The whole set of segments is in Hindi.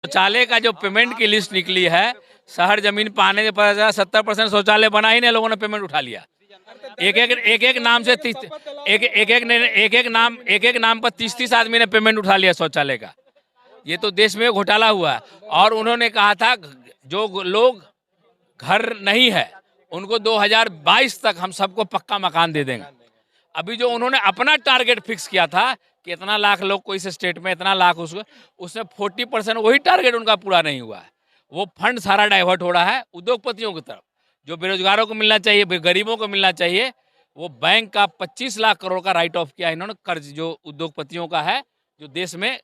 शौचालय का जो पेमेंट की लिस्ट निकली है, शहर जमीन पाने के पता चला 70% शौचालय बना ही नहीं, लोगों ने पेमेंट उठा लिया। एक नाम से एक नाम पर 30 आदमी ने पेमेंट उठा लिया शौचालय का। ये तो देश में घोटाला हुआ है। और उन्होंने कहा था जो लोग घर नहीं है उनको 2022 तक हम सबको पक्का मकान दे देंगे। अभी जो उन्होंने अपना टारगेट फिक्स किया था कि इतना लाख लोग को इस स्टेट में, इतना लाख उसमें 40% वही टारगेट उनका पूरा नहीं हुआ है। वो फंड सारा डाइवर्ट हो रहा है उद्योगपतियों की तरफ। जो बेरोजगारों को मिलना चाहिए, गरीबों को मिलना चाहिए, वो बैंक का 25 लाख करोड़ का राइट ऑफ किया इन्होंने कर्ज जो उद्योगपतियों का है, जो देश में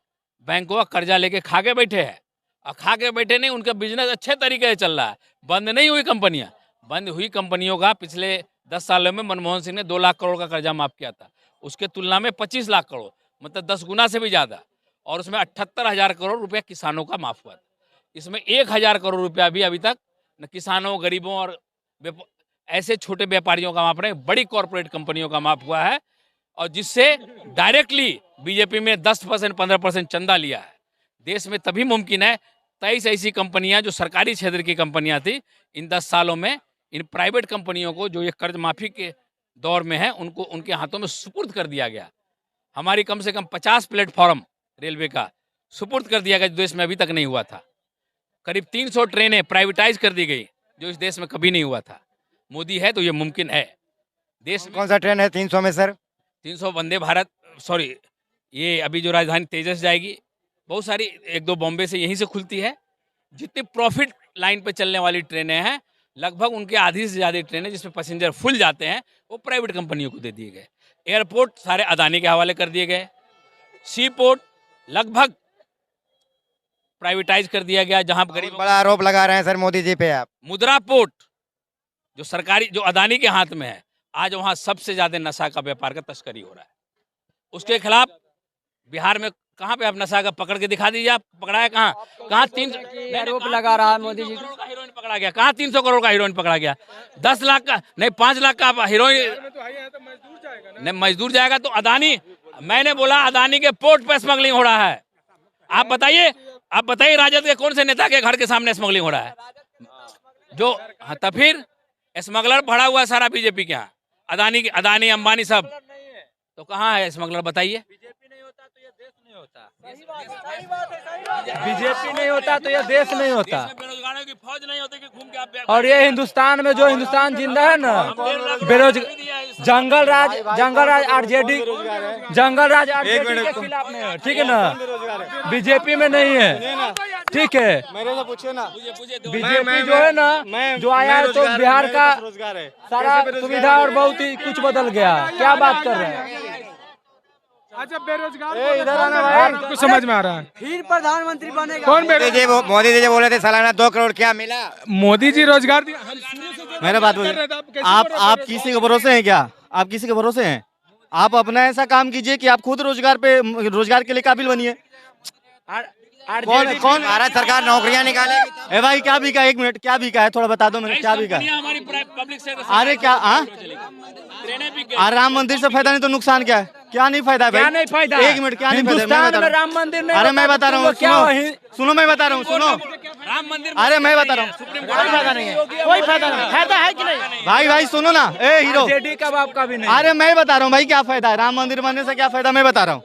बैंकों का कर्जा लेके खा के बैठे हैं। और खा के बैठे नहीं, उनका बिजनेस अच्छे तरीके से चल रहा है। बंद नहीं हुई कंपनियां। बंद हुई कंपनियों का पिछले 10 सालों में मनमोहन सिंह ने 2 लाख करोड़ का कर्जा माफ किया था। उसके तुलना में 25 लाख करोड़, मतलब 10 गुना से भी ज़्यादा। और उसमें 78,000 करोड़ रुपया किसानों का माफ हुआ था। इसमें 1,000 करोड़ रुपया भी अभी तक न किसानों, गरीबों और ऐसे छोटे व्यापारियों का माफ नहीं, बड़ी कॉरपोरेट कंपनियों का माफ हुआ है। और जिससे डायरेक्टली बीजेपी में 10% 15% चंदा लिया है। देश में तभी मुमकिन है 23 ऐसी कंपनियां जो सरकारी क्षेत्र की कंपनियां थी, इन 10 सालों में इन प्राइवेट कंपनियों को जो ये कर्ज माफी के दौर में है उनको उनके हाथों में सुपुर्द कर दिया गया। हमारी कम से कम 50 प्लेटफॉर्म रेलवे का सुपुर्द कर दिया गया, जो देश में अभी तक नहीं हुआ था। करीब 300 ट्रेनें प्राइवेटाइज कर दी गई, जो इस देश में कभी नहीं हुआ था। मोदी है तो ये मुमकिन है। देश कौन सा ट्रेन है 300 में सर? 300 वंदे भारत, सॉरी, ये अभी जो राजधानी तेजस जाएगी, बहुत सारी 1-2 बॉम्बे से यहीं से खुलती है। जितनी प्रॉफिट लाइन पे चलने वाली ट्रेनें हैं, लगभग उनके आधी से ज़्यादा ट्रेनें जिसमें पैसेंजर फुल जाते हैं, वो प्राइवेट कंपनियों को दे दिए गए। एयरपोर्ट सारे अदानी के हवाले कर दिए गए। सी पोर्ट लगभग प्राइवेटाइज कर दिया गया, जहां गरीब। बड़ा आरोप लगा रहे हैं सर मोदी जी पे आप। मुद्रा पोर्ट जो सरकारी, जो अदानी के हाथ में है, आज वहां सबसे ज्यादा नशा का व्यापार का तस्करी हो रहा है। उसके खिलाफ बिहार में कहाँ पे आप नशा का पकड़ के दिखा दीजिए। आप पकड़ा है कहाँ 300 आरोप लगा रहा है मोदी जी का हीरोइन पकड़ा गया। कहाँ 300 करोड़ का हीरोइन पकड़ा गया? 10 लाख का नहीं, 5 लाख का हीरोइन नहीं, मजदूर जाएगा तो अदानी। मैंने बोला अदानी के पोर्ट पे स्मगलिंग हो रहा है। आप बताइए राजद के कौन से नेता के घर के सामने स्मगलिंग हो रहा है? जो तब फिर स्मगलर भरा हुआ सारा बीजेपी के यहाँ, अदानी अंबानी सब। तो कहाँ है स्मगलर, बताइए। बीजेपी नहीं होता तो यह देश नहीं होता। बेरोजगारों की फौज नहीं होती कि घूम के आप। और ये हिंदुस्तान में जो हिंदुस्तान जिंदा है ना, बेरोजगार जंगल राज आरजेडी के खिलाफ नहीं है, ठीक है ना? बीजेपी में नहीं है, ठीक है? मेरे से पूछिए ना। बीजेपी जो है ना, जो आया है तो बिहार का सारा सुविधा और बहुत ही कुछ बदल गया। क्या बात कर रहे हैं? अच्छा, बेरोजगार इधर आना भाई, कुछ समझ में आ रहा है। फिर प्रधानमंत्री बनेगा कौन मोदी जी बोले थे सालाना 2 करोड़, क्या मिला? मोदी जी रोजगार दिया। हम शुरू से मेरा बात बोलिए, आप किसी के भरोसे हैं क्या? आप किसी के भरोसे हैं? आप अपना ऐसा काम कीजिए कि आप खुद रोजगार के लिए काबिल बनिए। कौन भारत सरकार नौकरियां निकालेगी? ए भाई क्या बिका? 1 मिनट, क्या बिका है थोड़ा बता दो मुझे, क्या बिका? हमारी पब्लिक से अरे क्या राम मंदिर से फायदा नहीं तो नुकसान क्या है? क्या नहीं फायदा है भाई? क्या नहीं फायदा? 1 मिनट, क्या नहीं फायदा? हिंदुस्तान में राम मंदिर नहीं। अरे मैं बता रहा हूँ, सुनो मैं बता रहा हूँ, सुनो। राम मंदिर, अरे मैं बता रहा हूँ, कोई फायदा नहीं है, कोई फायदा नहीं। फायदा है कि नहीं भाई सुनो ना, ए हीरो, जेडी का बाप का भी नहीं। अरे मैं बता रहा हूँ भाई क्या फायदा है? राम मंदिर बनने से क्या फायदा, मैं बता रहा हूँ।